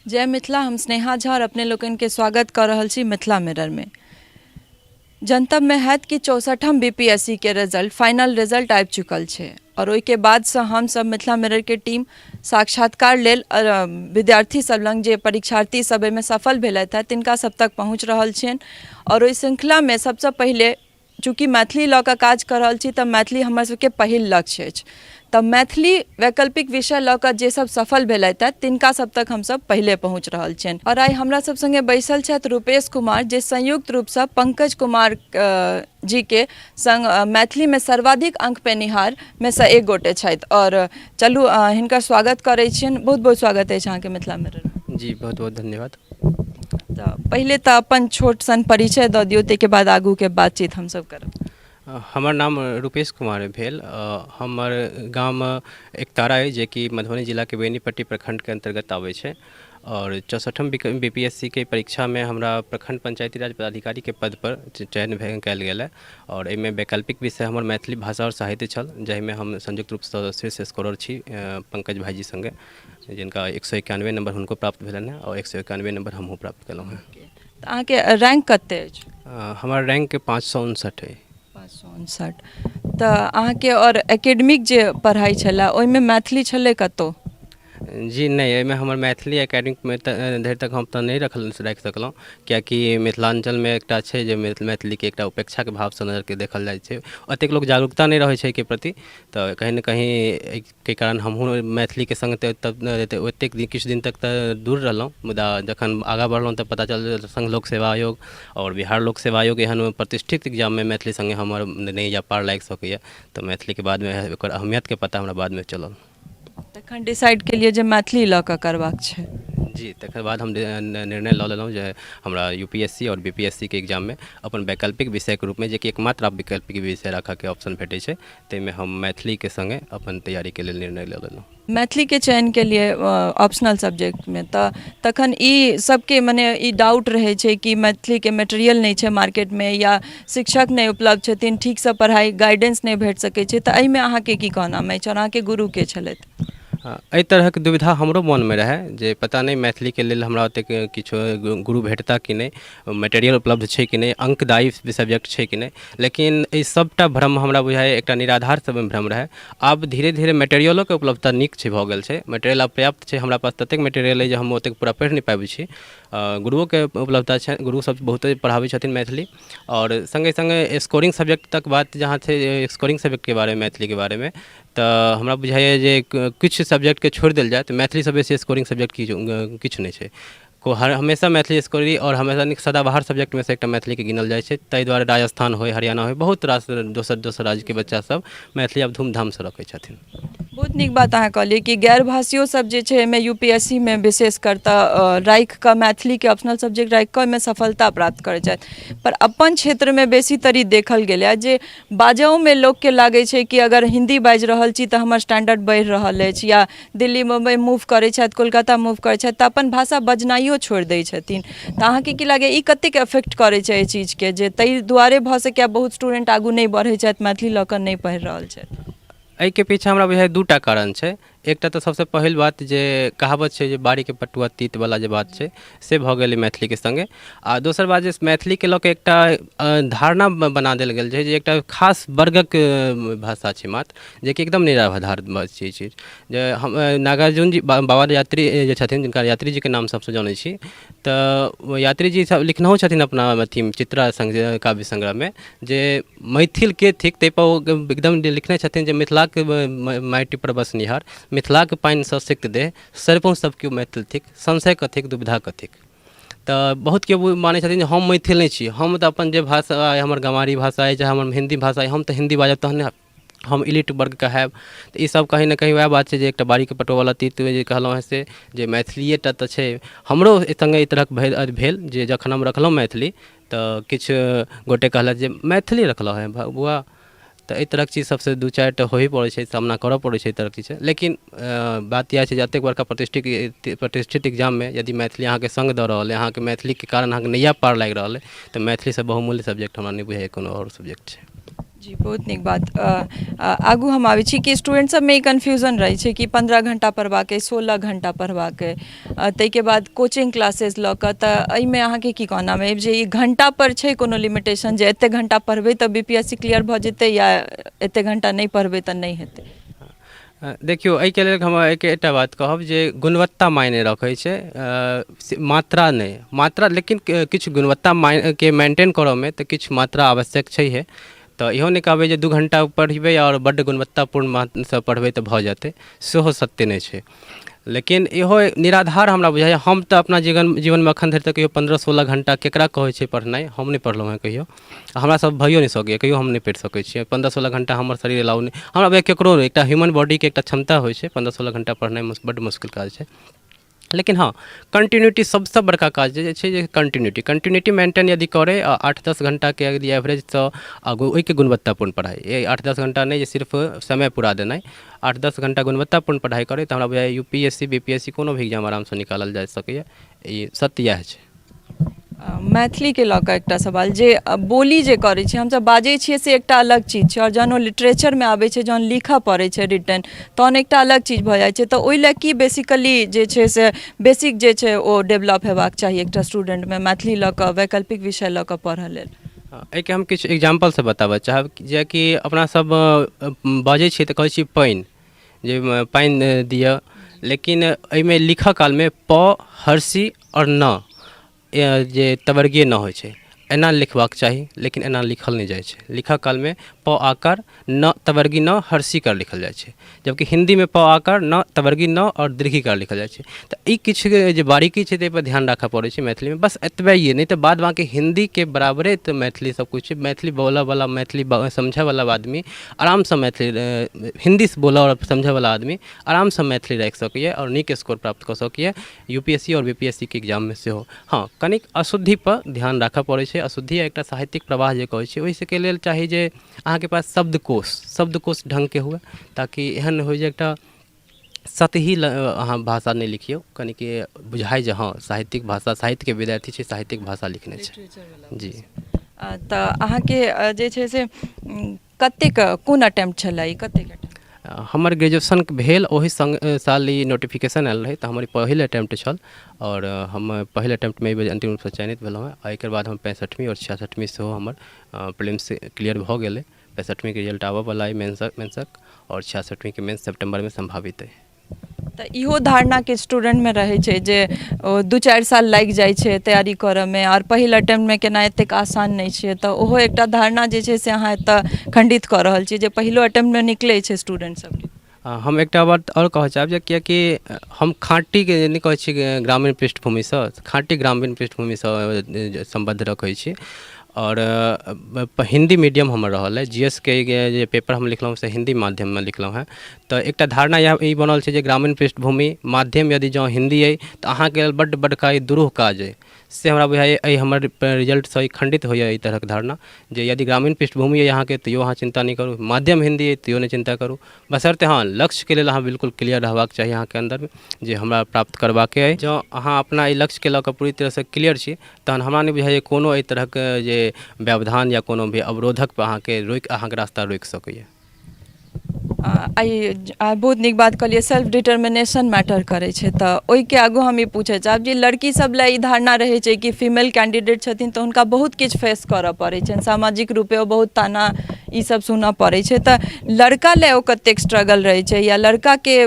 जय मिथिला। हम स्नेहा झा और अपने लोगन के स्वागत कर रहल छी मिथिला मिरर में। जनतब में हैत कि 64हम बीपीएससी के रिजल्ट फाइनल रिजल्ट आबि चुकल छै और ओहि के बाद से हम सब मिथिला मिरर के टीम साक्षात्कार लेल विद्यार्थी सब लंग जे परीक्षार्थी सब में सफल भेलथि तिनका सब तक पहुँच रहल छियनि और ओहि श्रृंखला में सबसे पहले चूँकि मैथिली लऽ कऽ काज कर रहल छी तऽ मैथिली हमर सबके पहिल लक्ष्य अछि। तब मैथिली वैकल्पिक विषय लऽ कऽ जे सब सफल भेलथि तिनका सब तक हमसब पहले पहुँच रहल छियनि और आइ हमरा सब संगे बैसल छथि रूपेश कुमार, जे संयुक्त रूप से पंकज कुमार जी के संग मैथिली में सर्वाधिक अंक पेनिहार में से एक गोटे छथि। और चलू हिनकर स्वागत करै छियनि। बहुत बहुत स्वागत अछि अहाँके मिथिला मिरर में। जी बहुत बहुत धन्यवाद। तो पहले तो अपन छोट सन परिचय दऽ दियौ, ताहिके बाद आगू के बातचीत हमसब करब। हमर नाम रूपेश कुमार भेल। हमर गाम एकतारा है जे कि मधुबनी जिला के बेनीपट्टी प्रखंड के अंतर्गत आबै छै और 64हम बीपीएससी के परीक्षा में हमरा प्रखंड पंचायती राज पदाधिकारी के पद पर चयन कयल गेल है और एहिमे वैकल्पिक विषय हमर मैथिली भाषा और साहित्य छल, जाहिमे हम संयुक्त रूप से शीर्ष स्कोरर छी पंकज भाईजी संगे, जिनका 191 नंबर हुनको प्राप्त भेलनि हैं और 191 नंबर हमहूँ प्राप्त केलहुँ हैं। तऽ अहाँके रैंक कते अछि? हमर रैंक 559 है। 559। तऽ अहाँके और एकेडमिक जे पढ़ाई छलै ओहिमे मैथिली छलै कतौ? जी नहीं, एहिमे हमर मैथिली एकेडमिक में धरि तक हम तऽ नहीं राखि सकलहुँ, कियाकि मिथिलांचल में एकटा छै जे मैथिली के एकटा उपेक्षा के भाव से नजर के देखल जाइ छै। ओतेक लोक जागरूकता नहीं रहै छै के प्रति, तऽ कहीं न कहीं के कारण हमहूँ मैथिली के संग ओतेक किछु दिन तक तऽ दूर रहलहुँ, मुदा जखन आगाँ बढ़लहुँ तऽ पता चलल संघ लोक सेवा आयोग और बिहार लोक सेवा आयोग एहन प्रतिष्ठित एग्जाम में मैथिली संगे हमर नहीं या पार लागि सकैए, तऽ मैथिली के बाद में एकर अहमियत के पता हमरा बाद में चलल। तखन डिसाइड केलिए जे मैथिली लऽ कऽ करबाक छै। जी, तकर बाद हम निर्णय लऽ लेलहुँ जे हमरा यूपीएससी और बीपीएससी के एग्जाम में अपन वैकल्पिक विषय के रूप में जे कि एकमात्र आब वैकल्पिक विषय रखऽ के ऑप्शन भेटै छै, ताहिमे हम मैथिली के संगे अपन तैयारी के लेल निर्णय लऽ लेलहुँ। मैथिली के चयन के लिए ऑप्शनल सब्जेक्ट में तऽ तखन ई सबके मने ई डाउट रहै छै कि मैथिली के मटेरियल नहीं छै मार्केट में या शिक्षक नहीं उपलब्ध छथिन, ठीक से पढ़ाई गाइडेंस नहीं भेट सकै छै, तऽ एहिमे अहाँके की कहना अछि और अहाँके गुरु के छलथि? एहि तरहक दुविधा हमरो मन में रहे जे पता नहीं मैथिली के लेल हमरा ओतेक किछो गुरु भेटता कि नहीं, मटेरियल उपलब्ध छै कि नहीं, अंकदायी सब्जेक्ट छै कि नहीं, लेकिन ई सबटा भ्रम हमरा बुझाय एकटा निराधार सब भ्रम रहे। आब धीरे धीरे मटेरियलो के उपलब्धता नीक छै भऽ गेल छै, मटेरियल आब पर्याप्त छै हमरा पास, ततेक मटेरियल है जे हम ओतेक पूरा पढ़ि नहीं पाबै छी। गुरुओं के उपलब्धता छै, गुरु सब बहुते पढ़ाबै छथिन मैथिली और संगे संगे स्कोरिंग सब्जेक्ट तक बात जहाँ छै स्कोरिंग सब्जेक्ट के बारे में मैथिली के बारे में, तऽ हमरा बुझाइए जे किछु सब्जेक्ट के छोड़ि देल जाए तऽ मैथिली से बेसी स्कोरिंग सब्जेक्ट किछु नहीं छै। हमेशा मैथिली स्कोरी और हमेशा सदाबहार सब्जेक्ट में से एकटा मैथिली के गिनल जाइ छै, ताहि दुआरे राजस्थान हो हरियाणा हो बहुत रास दोसर राज्य के बच्चा सब मैथिली आब धूमधाम से रखै छथिन। बहुत नीक बात अहाँ कहलिए कि गैर भाषियों सब जे छै एहिमे यूपीएससी में विशेष करता राखि कऽ मैथिली के ऑप्शनल सब्जेक्ट राखि कऽ एहिमे सफलता प्राप्त करै छथि, पर अपन क्षेत्र में बेसी तरी देखल गेलै जे बाजओ में लोक के लागै छै कि अगर हिंदी बाजि रहल छी तऽ हमर स्टैंडर्ड बढ़ि रहल अछि, या दिल्ली मुंबई मूव करै छथि, कोलकाता मूव करै छथि तऽ अपन भाषा बजनाइयो छोड़ि दै छथिन। तऽ अहाँके की लागैए ई कतेक इफेक्ट करै छै एहि चीज के, जे ताहि दुआरे भऽ सकैए बहुत स्टूडेंट आगू नहीं बढ़ै छथि, मैथिली लऽ कऽ नहीं पढ़ि रहल छथि? एहि के पीछे हमरा बुझाय दूटा कारण छै। एकटा तऽ सबसे पहिल बात जे कहावत छै जे बाड़ी के पटुआ तीत वाला जे बात छै से भऽ गेलै मैथिली के संगे, आ दोसर बात जे मैथिली के लऽ के एकटा धारणा बना देल गेल छै जे एकटा खास वर्गक भाषा छै मात्र, जे कि एकदम निराधार छै चीज। जे हम नागार्जुन जी बाबा यात्री जे छथिन, जिनका यात्री जी के नाम सबसे जानै छी, तऽ यात्री जी सब लिखनहो छथिन अपना अथी चित्रा काव्य संग्रह में जे मैथिल के थिक, ताहिपर एकदम लिखने छथिन जे मिथिला के माटि पर बसनिहार, मिथिला के पानि सँ सिक्त देह, सर्वों सब केओ मैथिल थिक, संशय कथिक दुविधा कथिक। तऽ बहुत केओ मानै छथिन जे हम मैथिल नहीं छी, हम तऽ अपन जे भाषा अइ हमर गंवारी भाषा अइ चाहे हमर हिंदी भाषा अइ, हम तऽ हिंदी बाजब तहने हम इलिट वर्ग कहायब। तऽ ई सब कहीं ना कहीं वएह बात छै जे एकटा बाड़ी के पटुआ वाला तीत जे कहलहुँ हैं से, जे मैथिलीएटा तऽ छै। हमरो संगे ई तरहक भेल जे जखन हम रखलहुँ मैथिली तऽ किछु गोटे कहलथि जे मैथिली रखलहुँ हैं बौआ, तऽ एहि तरहक चीज सबसे दू चारि टा होही पड़ै छै, सामना करऽ पड़ै छै एहि तरहक चीज। लेकिन बात इएह छै जे एतेक बड़का प्रतिष्ठित एग्जाम में यदि मैथिली अहाँके संग दऽ रहल अइ, अहाँके मैथिली के कारण अहाँके नैया पार लागि रहल अइ, तऽ मैथिली से बहुमूल्य सब्जेक्ट हमरा नहीं बुझाइए कोनो और सब्जेक्ट छै। जी बहुत नीक बात। आगू हम आबै छी कि स्टूडेंट सब में ई कन्फ्यूजन रहै छै कि 15 घंटा पढ़बाक अइ, 16 घंटा पढ़बाक अइ, ताहिके बाद कोचिंग क्लासेस लऽ कऽ, तऽ एहिमे अहाँके की कहना है जे ई घंटा पर छै कोनो लिमिटेशन जे एतेक घंटा पढ़बै तऽ बीपीएससी क्लियर भऽ जेतै, या एतेक घंटा नहीं पढ़बै तऽ नहीं हेतै? देखियौ, एहिके लेल हम एकटा बात कहब जे गुणवत्ता मायने रखै छै, मात्रा नहि। मात्रा लेकिन किछु गुणवत्ता के मेंटेन करऽमे तऽ किछु मात्रा आवश्यक छैहे। तऽ इहो नहि कहबै जे 2 घंटा पढ़बै आओर बड्ड गुणवत्तापूर्ण मात्रासँ पढ़बै तऽ भऽ जेतै, सेहो सत्य नहि छै। लेकिन इहो निराधार हमरा बुझाइए। हम तऽ अपना जीवनमे एखन धरि तक कहियो 15-16 घंटा केकरा कहै छै पढ़नाइ, हम नहि पढ़लहुँ हँ कहियो। हमरा सब भइयो नहि सकैए, कहियो हम नहि पढ़ि सकै छियै 15-16 घंटा। हमर शरीर अलाउ नहि, हमरा बुझाइए केकरो नहि। एकटा ह्यूमन बॉडीके एकटा क्षमता होइ छै, 15-16 घंटा पढ़नाइ बड्ड मुश्किल काज छै। लेकिन हाँ, कंटिन्यूटी सबसँ बड़का काज जे छै, जे कंटिन्यूटी मेंटेन यदि करे, 8-10 घंटाके यदि एवरेजसँ आगू ओहिके गुणवत्तापूर्ण पढ़ाई, 8-10 घंटा नहीं जे सिर्फ समय पूरा देनाइ, 8-10 घंटा गुणवत्तापूर्ण पढ़ाई करे तऽ हमरा बुझाइए यूपीएससी बीपीएससी कोनो भी एग्जाम आरामसँ निकालल जा सकैए। ई सत्य इएह छै। मैथिलीके लऽ कऽ एकटा सवाल, जे बोली जे करै छी हमसब बाजै छियै से एकटा अलग चीज छै, आओर जहन ओ लिटरेचरमे आबै छै, जहन लिखऽ पड़ै छै रिटन, तहन एकटा अलग चीज भऽ जाइ छै। तऽ ओहि लए की बेसिकली जे छै से बेसिक जे छै ओ डेवलप हेबाक चाही एकटा स्टूडेंटमे मैथिली लऽ कऽ, वैकल्पिक विषय लऽ कऽ पढ़ऽ लेल? एहिके हम किछु एग्जाम्पलसँ बताबऽ चाहब। जेकि अपनासब बाजै छियै तऽ कहै छी पानि, जे पानि दिअ, लेकिन एहिमे लिखऽ कालमे प, हर्षी आओर न, जे तवर्गीय न होइ छै, एना लिखबाक चाही। लेकिन एना लिखल नहि जाइ छै। लिखऽ कालमे प आकार, न तवर्गी न, हर्षिकार लिखल जाइ छै। जबकि हिन्दीमे प आकार, न तवर्गी न आओर दीर्घिकार लिखल जाइ छै। तऽ ई किछु जे बारीकी छै ताहिपर ध्यान राखऽ पड़ै छै मैथिलीमे, बस एतबे ही। नहीं तऽ बाद बाकी हिन्दीके बराबरे तऽ मैथिली सबकिछु छै। मैथिली बोलऽवला, मैथिली समझैवला आदमी आरामसँ मैथिली, हिन्दी बोलऽ आओर समझैवला आदमी आरामसँ मैथिली राखि सकैए आओर नीक स्कोर प्राप्त कऽ सकैए यूपीएससी आओर बीपीएससीके एग्जाममे सेहो। हाँ, कनिक अशुद्धिपर ध्यान राखऽ पड़ै छै। अशुद्धि एकटा साहित्यिक प्रवाह जे कहै छै, ओहिके लेल चाही जे अहाँके पास शब्दकोश ढङ्गके हुए, ताकि एहन होइ जे एकटा सतही अहाँ भाषा नहि लिखियौ, कनिक बुझाइ जे हाँ साहित्यिक भाषा, साहित्यके विद्यार्थी छै, साहित्यिक भाषा लिखने छै। जी। तऽ अहाँके जे छै से कतेक कोन अटेम्प्ट छलै, कतेक अटेम्प्ट? हमर ग्रेजुएशन भेल ओहि साल ई नोटिफिकेशन आयल रहै, तऽ हमर पहिल अटेम्प्ट छल। आओर हम पहिल अटेम्प्टमे एहि बेर अंतिम रूपसँ चयनित भेलहुँ हँ। एहिके बाद हम 65वीं आओर 66वीं सेहो हमर प्रीलिम्स क्लियर भऽ गेलै। 65वींके रिजल्ट आबऽवला अइ मेंसक, आओर 66वींके मेंस सितम्बरमे सम्भावित अइ। तऽ इहो धारणाके स्टूडेंटमे रहै छै जे 2-4 साल लागि जाइ छै तैयारी करऽमे, आओर पहिल अटेम्प्टमे केना एतेक आसान नहि छै। तऽ ओहो एकटा धारणा जे छै से अहाँ एतऽ खंडित कऽ रहल छी, जे पहिलो अटेम्प्टमे निकलै छै स्टूडेंट सबके। हम एकटा बात आओर कहऽ चाहब, जे किएकि हम खाँटीके नहि कहै छी ग्रामीण पृष्ठभूमिसँ, खाँटी ग्रामीण पृष्ठभूमिसँ सम्बन्ध रखै छी। और हिंदी मीडियम हमर रहल है। जीएस के जे पेपर हम लिखलहुँ से हिंदी माध्यममे लिखलहुँ हैं। तऽ एकटा धारणा ई बनल छै जे ग्रामीण पृष्ठभूमि माध्यम यदि जँ हिंदी अइ तऽ अहाँके लेल बड्ड बड़का ई दुरूह काज अइ। से हमरा बुझाइए एहि हमर रिजल्टसँ ई खंडित होइए ई तरहक धारणा, जे यदि ग्रामीण पृष्ठभूमि अइ अहाँके तैयो अहाँ चिंता नहीं करू, माध्यम हिंदी अइ तैयो नहीं चिंता करू, बशर्ते हाँ लक्ष्यके लेल अहाँ बिल्कुल क्लियर रहबाक चाही अहाँके अन्दर जे हमरा प्राप्त करबाके अइ। जँ अहाँ अपना ई लक्ष्यके लऽ कऽ पूरी तरहसँ क्लियर छी तहन हमरा नहीं बुझाइए कोनो एहि तरहक जे व्यवधान या कोनो भी अवरोधक पर अहाँके रोकि अहाँके रास्ता रोकि सकैए। आइ बहुत नीक बात कहलिए, सेल्फ डिटर्मिनेशन मैटर करै छै। तऽ ओहिके आगू हम ई पूछै चाहब जे लड़की सब लए ई धारणा रहै छै कि फीमेल कैंडिडेट छथिन तऽ हुनका बहुत किछु फेस करऽ पड़ै छनि, सामाजिक रूपे ओ बहुत ताना ई सब सुनऽ पड़ै छै। तऽ लड़का लए ओ कतेक स्ट्रगल रहै छै, या लड़काके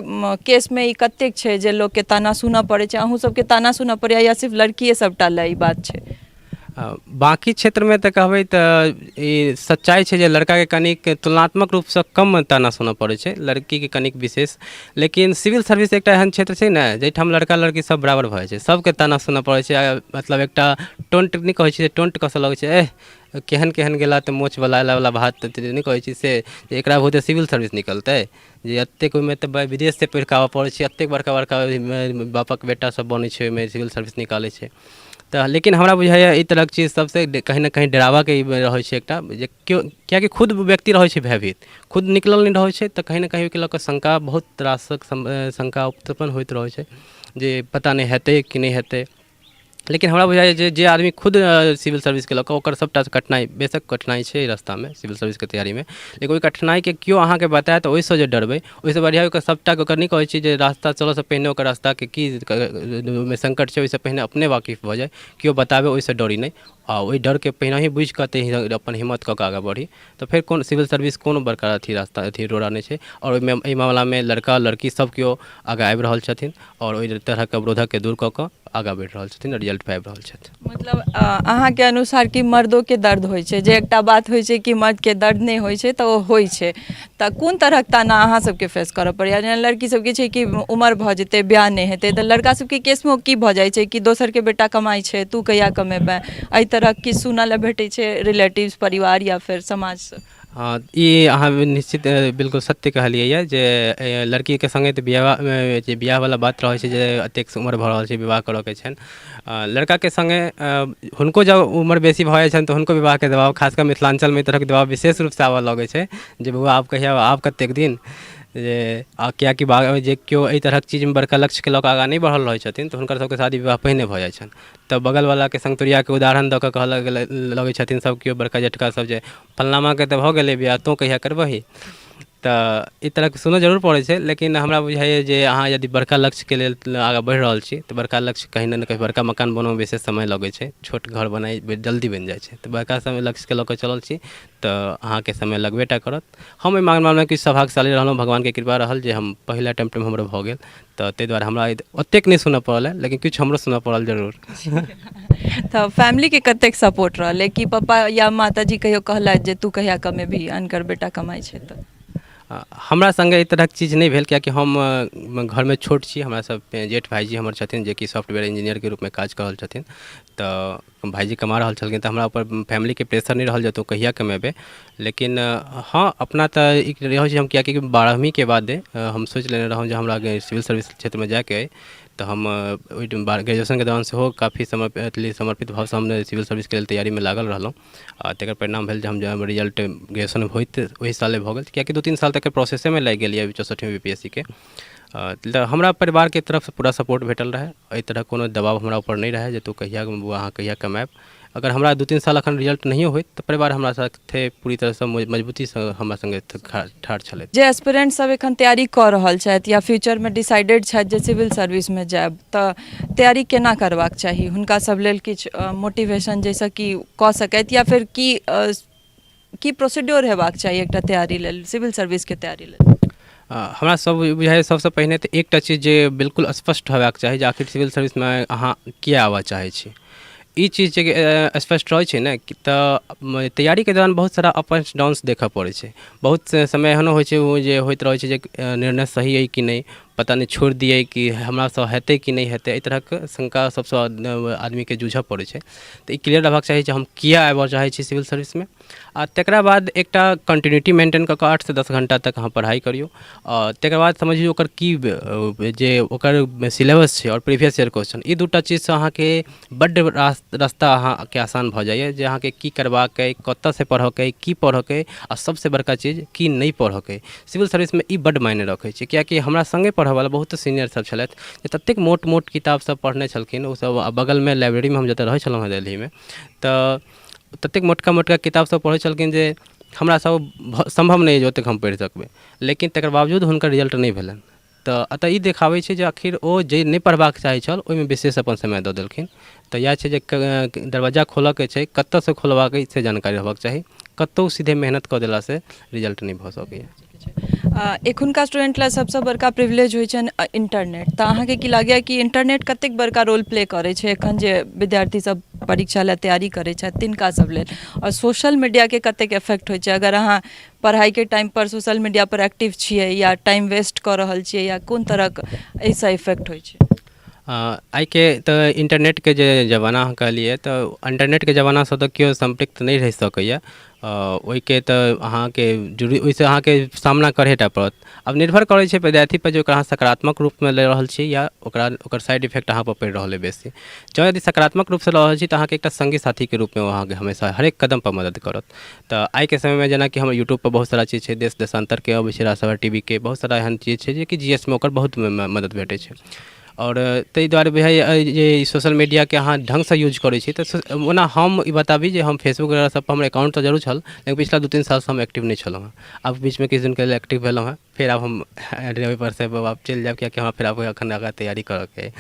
केसमे ई कतेक छै जे लोकके ताना सुनऽ पड़ै छै, अहूँ सबके ताना सुनऽ पड़ैए या सिर्फ लड़किए सबटा लए ई बात छै? बाकी क्षेत्रमे तऽ कहबै तऽ ई सच्चाइ छै जे लड़काके कनिक तुलनात्मक रूपसँ कम ताना सुनऽ पड़ै छै, लड़कीके कनिक विशेष। लेकिन सिविल सर्विस एकटा एहन क्षेत्र छै ने जाहिठाम लड़का लड़की सब बराबर भऽ जाइ छै, सबके ताना सुनऽ पड़ै छै। मतलब एकटा टोंट नहि कहै छै, टोंट कसऽ लगै छै, केहन केहन गेला तऽ मोछवला अयलावला बात नहि कहै छी से, जे एकरा बहुते सिविल सर्विस निकलतै, जे एतेक ओहिमे तऽ विदेशसँ पढ़ि कऽ आबऽ पड़ै छै, एतेक बड़का बड़का बापक बेटा सब बनै छै ओहिमे सिविल सर्विस निकालै छै। तऽ लेकिन हमरा बुझाइए ई तरहक चीज सबसे कहीं ना कहीं डरावाके ई रहै छै एकटा, जे किएकि खुद व्यक्ति रहै छै भयभीत, खुद निकलल नहीं रहै छै तऽ कहीं ना कहीं ओहिके लऽ कऽ शंका, बहुत रासक शंका उत्पन्न होइत रहै छै जे पता नहीं हेतै कि नहीं हेतै। लेकिन हमरा बुझाइए जे आदमी खुद सिविल सर्विस केलक ओकर सबटा कठिनाइ, बेशक कठिनाइ छै रास्तामे सिविल सर्विसके तैयारीमे, लेकिन ओहि कठिनाइके केओ अहाँके बतायत ओहिसँ जे डरबै, ओहिसँ बढ़िआँ ओकर सबटा ओकर नहि कहै छी जे रास्ता चलऽसँ पहिने ओकर रास्ताके की ओहिमे संकट छै ओहिसँ पहिने अपने वाकिफ भऽ जाय, केओ बताबै ओहिसँ डरी नहि, आ ओहि डरके पहिने ही बुझि कऽ अपन हिम्मत कऽ कऽ आगाँ बढ़ी, तऽ फेर कोन सिविल सर्विस कोनो बड़का अथी रास्ता अथी रोड़ा नहि छै। आओर ओहिमे एहि मामलामे लड़का लड़की सब केओ आगाँ आबि रहल छथिन आओर ओहि तरहके अवरोधकके दूर कऽ कऽ आगाँ बढ़ि रहल छथिन, रिजल्ट पाबि रहल छथिन। मतलब अहाँके अनुसार कि मर्दोके दर्द होइ छै, जे एकटा बात होइ छै कि मर्दके दर्द नहि होइ छै तऽ ओ होइ छै, तऽ कोन तरहक ताना अहाँ सबके फेस करऽ पड़ैया? जेना लड़की सबके छै कि उमर भऽ जेतै, बियाह नहि हेतै, तऽ लड़का सबके केसमे की भऽ जाइ छै कि दोसरके बेटा कमाइ छै, तू कहिया कमेबै, एहि तरहक किछु सुनऽ लए भेटै छै रिलेटिव्स, परिवार या फेर समाजसँ? हाँ, ई अहाँ निश्चित बिल्कुल सत्य कहलियै यऽ जे लड़कीके सङ्गे तऽ जे बियाहवला बात रहै छै जे एतेक उमर भऽ रहल छै विवाह करऽके छनि, लड़काके सङ्गे हुनको जब उमर बेसी भऽ जाइ छनि तऽ हुनको विवाहके दबाव, खासकर मिथिलाञ्चलमे ई तरहके दबाव विशेष रूपसँ आबऽ लगै छै जे बौआ आब कहिया, आब कतेक दिन, जे किएकि जे केओ एहि तरहक चीजमे बड़का लक्ष्यके लऽ कऽ आगाँ नहि बढ़ल रहै छथिन तऽ हुनकर सबके शादी विवाह पहिने भऽ जाइ छनि। तऽ बगलवलाके सङ्ग तुरियाके उदाहरण दऽ कऽ कहऽ लगै छथिन सब केओ बड़का जेठका सब जे फल्लामाके तऽ भऽ गेलै बियाह, तू कहिया करबही। तऽ ई तरहके सुनऽ जरूर पड़ै छै, लेकिन हमरा बुझाइए जे अहाँ यदि बड़का लक्ष्यके लेल आगाँ बढ़ि रहल छी तऽ बड़का लक्ष्य कहीं ना कहीं, बड़का मकान बनबैमे विशेष समय लगै छै, छोट घर बनाइ जल्दी बनि जाइ छै, तऽ बड़का समय लक्ष्यके लऽ कऽ चलल छी तऽ अहाँके समय लगबे टा करत। हम एहि मामलामे किछु सौभाग्यशाली रहलहुँ, भगवानके कृपा रहल जे हम पहिला अटेम्प्टमे हमरो भऽ गेल, तऽ ताहि दुआरे हमरा ओतेक नहि सुनऽ पड़ल है, लेकिन किछु हमरो सुनऽ पड़ल जरूर। तऽ फैमिलीके कतेक सपोर्ट रहलै कि पापा या माताजी कहियो कहलथि जे तू कहिया कमेबही, अनकर बेटा कमाइ छै तऽ? हमरा सङ्गे एहि तरहक चीज नहि भेल, कियाकि हम घरमे छोट छी, हमरा सब जेठ भाइजी हमर छथिन जेकि सॉफ्टवेयर इंजीनियरके रूपमे काज कऽ रहल छथिन, तऽ भाइजी कमा रहल छलखिन, तऽ हमरा ऊपर फैमिलीके प्रेशर नहि रहल जे तू कहिया कमेबै। लेकिन हाँ, अपना तऽ ई रहै छै हम, कियाकि 12वीं के बादे हम सोचि लेने रहौँ जे हमरा सिविल सर्विस क्षेत्रमे जाइके अइ, तऽ हम ओहि ग्रेजुएशनके दौरान सेहो काफ़ी समर्पित भावसँ हम सिविल सर्विसके लेल तैयारीमे लागल रहलहुँ, आ तकर परिणाम भेल जे हम रिजल्ट ग्रेजुएशन होइत ओहि साले भऽ गेल, कियाकि 2-3 साल तक प्रोसेसेमे लागि गेल यऽ 64वीं बीपीएससीके। तऽ हमरा परिवारके तरफसँ पूरा सपोर्ट भेटल रहै, एहि तरह कोनो दबाव हमरा ऊपर नहि रहै जे तू कहिया अहाँ कहिया कमाएब। अगर हमरा 2-3 साल एखन रिजल्ट नहियो होइत तऽ परिवार हमरा साथे पूरी तरहसँ मजबूतीसँ हमरा सङ्गे ठाढ़ छलथि। जे एस्पिरेंट सब एखन तैयारी कऽ रहल छथि या फ्यूचरमे डिसाइडेड छथि जे सिविल सर्विसमे जायब, तऽ तैयारी केना करबाक चाही हुनका सब लेल? किछु मोटिवेशन जाहिसँ कि कऽ सकथि, या फेर की प्रोसीड्योर हेबाक चाही एकटा तैयारी लेल, सिविल सर्विसके तैयारी लेल? हमरा सब बुझाइए सबसँ पहिने तऽ एकटा चीज जे बिल्कुल स्पष्ट हेबाक चाही जे आखिर सिविल सर्विसमे अहाँ किया आबऽ चाहै छी। ई चीज जे स्पष्ट रहै छै ने, तऽ तैयारीके दौरान बहुत सारा अप एंड डाउन्स देखऽ पड़ै छै, बहुत समय एहनो होइ छै ओ जे होइत रहै छै जे निर्णय सही अइ कि नहि, पता नहि छोड़ि दिए कि हमरासँ हेतै कि नहि हेतै, एहि तरहके शंका सबसँ आदमीके जूझऽ पड़ै छै। तऽ ई क्लियर रहबाक चाही जे हम किया आबऽ चाहै छी सिविल सर्विसमे, आ तकरा बाद एकटा कन्टिन्यूटी मेंटेन कऽ कऽ 8 से 10 घंटा तक अहाँ पढ़ाइ करियौ, आओर तकर बाद समझियौ ओकर की जे ओकर सिलेबस छै आओर प्रीवियस ईयर क्वेश्चन, ई दूटा चीजसँ अहाँके बड्ड रास्ता अहाँके आसान भऽ जाइए जे अहाँके की करबाक अइ, कतऽसँ पढ़ऽके अइ, की पढ़ऽके अइ, आ सबसँ बड़का चीज की नहि पढ़ऽके अइ। सिविल सर्विसमे ई बड्ड मायने रखै छै, कियाकि हमरा सङ्गे पढ़ऽवला बहुत सीनियर सब छलथि जे ततेक मोट मोट किताब सब पढ़ने छलखिन, ओसब बगलमे लाइब्रेरीमे हम जतऽ रहै छलहुँ हँ दिल्लीमे, तऽ ततेक मोटका मोटका किताब सब पढ़ै छलखिन जे हमरा सब सम्भव नहि अइ जे ओतेक हम पढ़ि सकबै, लेकिन तकर बावजूद हुनकर रिजल्ट नहि भेलनि। तऽ एतऽ ई देखाबै छै जे आखिर ओ जे नहि पढ़बाक चाहै छल ओहिमे विशेष अपन समय दऽ देलखिन। तऽ इएह छै जे दरवाजा खोलऽके छै, कतऽसँ खोलबाक अइ से जानकारी रहबाक चाही, कतहु सीधे मेहनत कऽ देलासँ रिजल्ट नहि भऽ सकैए। एखुनका स्टूडेंट लेल सबसँ बड़का प्रिविलेज होइ छनि इंटरनेट, तऽ अहाँके की लागैए कि इंटरनेट कतेक बड़का रोल प्ले करै छै एखन जे विद्यार्थी सब परीक्षा लेल तैयारी करै छथि तिनका सब लेल, आओर सोशल मीडियाके कतेक इफेक्ट होइ छै? अगर अहाँ पढ़ाइके टाइमपर सोशल मीडियापर एक्टिव छियै या टाइम वेस्ट कऽ रहल छियै, या कोन तरहक एहिसँ इफेक्ट होइ छै? आइके तऽ इंटरनेटके जे जमाना अहाँ कहलिए, तऽ इंटरनेटके जमानासँ तऽ केओ सम्पृक्त नहि रहि सकैए, ओहिके तऽ अहाँके ओहिसँ अहाँके सामना करहेटा पड़त। अब निर्भर करै छै विद्यार्थीपर जे ओकरा अहाँ सकारात्मक रूपमे लऽ रहल छी या ओकर साइड इफेक्ट अहाँपर पड़ि रहल अइ बेसी। जँ यदि सकारात्मक रूपसँ लऽ रहल छी तऽ अहाँके एकटा सङ्गी साथीके रूपमे अहाँके हमेशा हरेक कदमपर मदद करत। तऽ आइके समयमे जेनाकि हमर यूट्यूबपर बहुत सारा चीज छै, देश देशान्तरके अबै छै, राजसभा टीवीके बहुत सारा एहन चीज छै जेकि जीएसमे ओकर बहुत मदद भेटै छै। और ताहि दुआरे बुझाइए जे सोशल मीडियाके अहाँ ढङ्गसँ यूज करै छी तऽ ओना हम ई बताबी जे हम फेसबुक वगैरह सब पर हमर अकाउंट तऽ जरूर छल, लेकिन पिछला 2-3 सालसँ हम एक्टिव नहि छलहुँ हँ। आब बीचमे किछु दिनके लेल एक्टिव भेलहुँ हँ, फेर आब हम ओहिपर से आब चलि जायब, कियाकि हमरा फेर आब एखन आगाँ तैयारी करऽके अइ।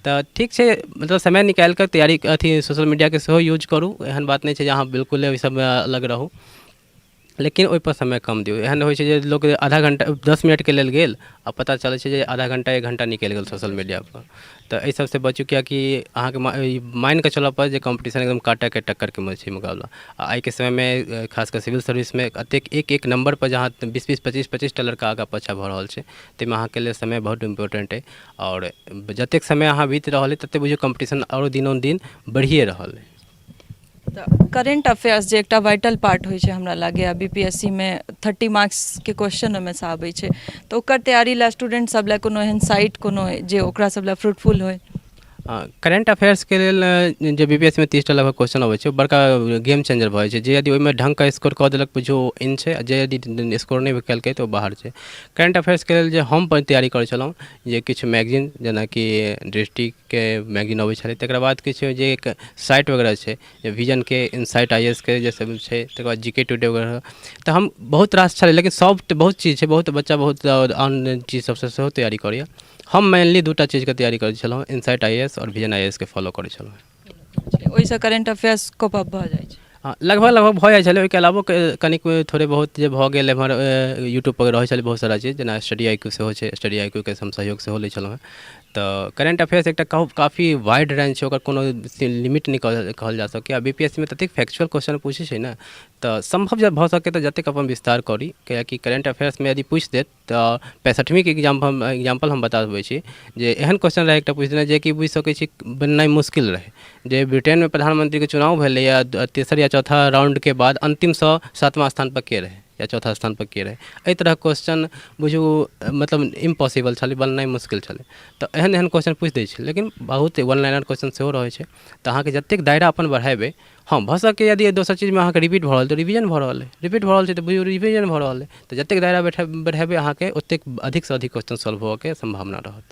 तऽ ठीक छै, मतलब समय निकालि कऽ तैयारी अथी सोशल मीडियाके सेहो यूज करू, एहन बात नहि छै जे अहाँ बिल्कुले ओहि सबमे अलग रहू, लेकिन ओहिपर समय कम दियौ। एहन होइ छै जे लोक आधा घंटा 10 मिनटके लेल गेल आ पता चलै छै जे आधा घंटा 1 घंटा निकलि गेल सोशल मीडियापर। तऽ एहि सबसँ बचू, कियाकि अहाँके मानि कऽ चलऽ पड़त जे कॉम्पिटिशन एकदम काँटाके टक्करके छै मुकाबला। आ आइके समयमे खासकर सिविल सर्विसमे एतेक एक नम्बरपर जहाँ 20-20, 25-25 टा लड़का आगाँ पाछाँ भऽ रहल छै, ताहिमे अहाँके लेल समय बहुत इम्पोर्टेंट अइ। आओर जतेक समय अहाँ बीत रहल अइ ततेक बुझियौ कॉम्पिटिशन आओर दिनोदिन बढ़िए रहल अइ। तऽ करेंट अफेयर्स जे एकटा वाइटल पार्ट होइ छै हमरा लागैए बीपीएससी मे 30 मार्क्सके क्वेश्चन ओहिमे सँ आबै छै, तऽ ओकर तैयारी लए स्टूडेंट सब लए कोनो एहन साइट कोनो जे ओकरा सब लए फ्रूटफुल होय? करेंट अफेयर्सके लेल जे बीपीएससी में 30 टा लगभग क्वेश्चन अबै छै, बड़का गेम चेंजर भऽ जाइ छै। जे यदि ओहिमे ढङ्गके स्कोर कऽ देलक बुझियौ इन छै, आ जे यदि स्कोर नहि केलकै तऽ ओ बाहर छै। करेंट अफेयर्सके लेल जे हम तैयारी करै छलहुँ, जे किछु मैगजीन जेनाकि डिस्ट्रिक्टके मैगजीन अबै छलै, तकर बाद किछु जे एक साइट वगैरह छै, जे विजनके इनसाइट IAS के जे सब छै, तकर बाद GK टुडे वगैरह, तऽ हम बहुत रास छलै, लेकिन सब तऽ बहुत चीज छै, बहुत बच्चा बहुत आन चीज सबसँ सेहो तैयारी करैए। हम मेनली 2टा चीजके तैयारी करै छलहुँ, इनसाइट IAS और विजन IAS के फॉलो करै छलहुँ। ओहिसँ करेंट अफेयर्स कोप अप भऽ जाइ छै? लगभग भऽ जाइ छलै। ओहिके अलावो कनिक थोड़े बहुत जे भऽ गेल एम्हर यूट्यूबपर रहै छलै बहुत सारा चीज, जेना स्टडी IQ सेहो छै, स्टडी IQ के हम सहयोग सेहो लै छलहुँ हँ। तऽ करेंट अफेयर्स एकटा काफ़ी वाइड रेंज छै, ओकर कोनो लिमिट नहि कहल जा सकैए। आ बीपीएससी में ततेक फैक्चुअल क्वेश्चन पूछै छै ने, तऽ सम्भव जब भऽ सकै तऽ जतेक अपन विस्तार करी, कियाकि करेंट अफेयर्समे यदि पूछि देत तऽ 65वीं के एग्जाम्पल हम बता देबै छी, जे एहन क्वेश्चन रहै एकटा पूछि देने जे कि बुझि सकै छी बननाइ मुश्किल रहै। जे ब्रिटेनमे प्रधानमंत्रीके चुनाव भेलैए तेसर या चौथा राउंडके बाद अंतिमसँ 7वां स्थानपर के रहै या चौथा स्थानपर के रहै, एहि तरह क्वेश्चन बुझू मतलब इम्पॉसिबल छलै, बननाइ मुश्किल छलै। तऽ एहन एहन क्वेश्चन पूछि दै छै, लेकिन बहुत वन लाइनर क्वेश्चन सेहो रहै छै। तऽ अहाँके जतेक दायरा अपन बढ़ेबै, हाँ भऽ सकै यदि दोसर चीजमे अहाँके रिपीट भऽ रहल तऽ रिवीजन भऽ रहल अइ, रिपीट भऽ रहल छै तऽ बुझियौ रिवीजन भऽ रहल अइ। तऽ जतेक दायरा बढ़ेबै अहाँके ओतेक अधिकसँ अधिक क्वेश्चन सॉल्व होबऽके सम्भावना रहत।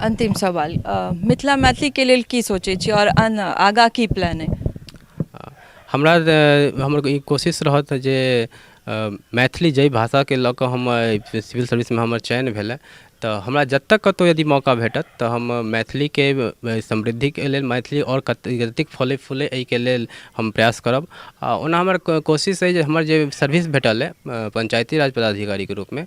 अंतिम सवाल, मिथिला मैथिलीके लेल की सोचै छी और आगाँ की प्लान अइ? हमर ई कोशिश रहत जे मैथिली जाहि भाषाके लऽ कऽ हम सिविल सर्विसमे हमर चयन भेलै, तऽ हमरा जतऽ कतहु यदि मौका भेटत तऽ हम मैथिलीके समृद्धिके लेल, मैथिली आओर कतेक फले फूले एहिके लेल हम प्रयास करब। आ ओना हमर कोशिश अइ जे हमर जे सर्विस भेटल अइ पंचायती राज पदाधिकारीके रूपमे,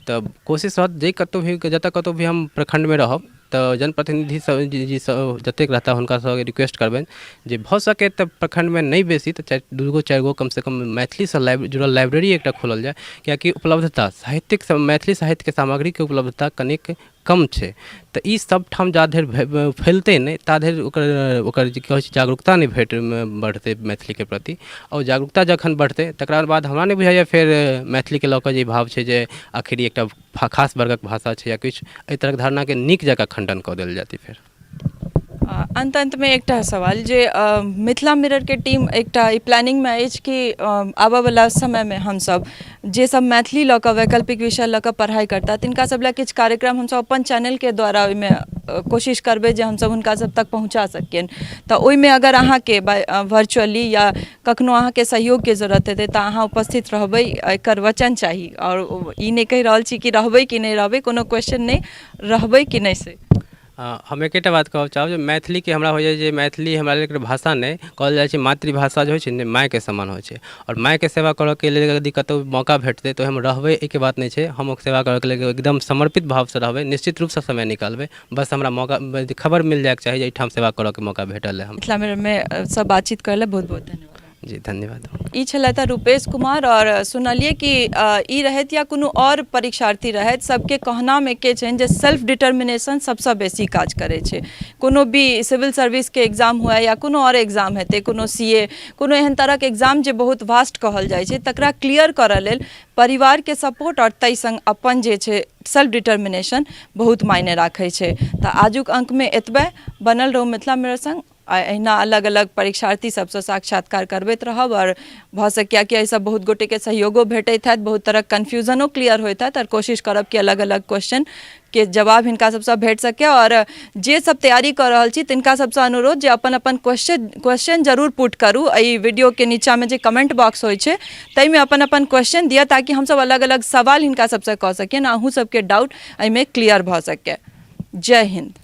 तऽ कोशिश रहत जे कतहु भी जतऽ कतहु भी हम प्रखण्डमे रहब तऽ जनप्रतिनिधि जी सब जतेक रहता हुनका सबके रिक्वेस्ट करबनि जे भऽ सकै तऽ प्रखण्डमे नहि बेसी तऽ 2-4 गो कमसँ कम मैथिलीसँ जुड़ल लाइब्रेरी एकटा खोलल जाय, कियाकि उपलब्धता साहित्यिक मैथिली साहित्यके सामग्रीके उपलब्धता कनिक कम छै। तऽ ई सब ठाम जा धरि फैलतै नहि ता धरि ओकर जे कहै छै जागरूकता नहि बढ़तै मैथिलीके प्रति। और जागरूकता जखन बढ़तै तकरा बाद हमरा नहि बुझाइए फेर मैथिलीके लऽ कऽ जे भाव छै जे आखिर ई एकटा खास वर्गक भाषा छै या किछु, एहि तरहक धारणाके नीक जकाँ खण्डन कऽ देल जेतै फेर। अंतमे एकटा सवाल जे मिथिला मिररके टीम एकटा ई प्लानिंगमे अछि कि आबयवला समयमे हमसब जे सब मैथिली लऽ कऽ वैकल्पिक विषय लऽ कऽ पढ़ाइ करता तिनका सब लए किछु कार्यक्रम हमसब अपन चैनलके द्वारा ओहिमे कोशिश करबै जे हमसब हुनका सब तक पहुँचा सकियनि। तऽ ओहिमे अगर अहाँके वर्चुअली या कखनो अहाँके सहयोगके जरूरत हेतै तऽ अहाँ उपस्थित रहबै, एकर वचन चाही। आओर ई नहि कहि रहल छी कि रहबै कि नहि रहबै, कोनो क्वेश्चन नहि, रहबै कि नहि से। हम एकेटा बात कहऽ चाहब जे मैथिलीके हमरा होइए जे मैथिली हमरा लेल एकटा भाषा नहि कहल जाइ छै, मातृभाषा जे होइ छै ने मायके समान होइ छै। आओर मायके सेवा करऽके लेल यदि कतहु मौका भेटतै तऽ ओहिमे रहबै, एहिके बात नहि छै। हम सेवा करऽके लेल एकदम समर्पित भावसँ रहबै, निश्चित रूपसँ समय निकालबै, बस हमरा मौका खबर मिल जाइके चाही जे एहिठाम सेवा करऽके मौका भेटल है। मिथिला मिररमे सब बातचीत करै लए बहुत बहुत धन्यवाद। जी धन्यवाद। ई छलथि रूपेश कुमार, और सुनलिए कि ई रहथि या कोनो और परीक्षार्थी रहथि, सबके कहनाम एके छनि जे सेल्फ डिटर्मिनेशन सबसँ बेसी काज करै छै। कोनो भी सिविल सर्विसके एग्जाम हुए या कोनो और एग्जाम हेतै, कोनो CA, कोनो एहन तरहक एग्जाम जे बहुत वास्ट कहल जाइ छै, तकरा क्लियर करऽ लेल परिवारके सपोर्ट और ताहि संग अपन जे छै सेल्फ डिटर्मिनेशन बहुत मायने राखै छै। तऽ आजुक अंकमे एतबे। बनल रहू मिथिला मिरर संग। अहिना अलग अलग परीक्षार्थी सबसँ साक्षात्कार करबैत रहब और भऽ सकैए कि एहिसँ बहुत गोटेके सहयोगो भेटैत हैत, बहुत तरहक कन्फ्यूजनो क्लियर होइत हैत और कोशिश करब कि अलग अलग क्वेश्चन के जवाब हिनका सबसँ भेट सकै। और जे सब तैयारी कऽ रहल छी तिनका सबसँ अनुरोध जे अपन अपन क्वेश्चन जरूर पुट करू। एहि वीडियोके नीचाँमे जे कमेंट बॉक्स होइ छै ताहिमे अपन अपन क्वेश्चन दिअ, ताकि हमसब अलग अलग सवाल हिनका सबसँ कऽ सकियनि, अहूँ सबके डाउट एहिमे क्लियर भऽ सकै। जय हिंद।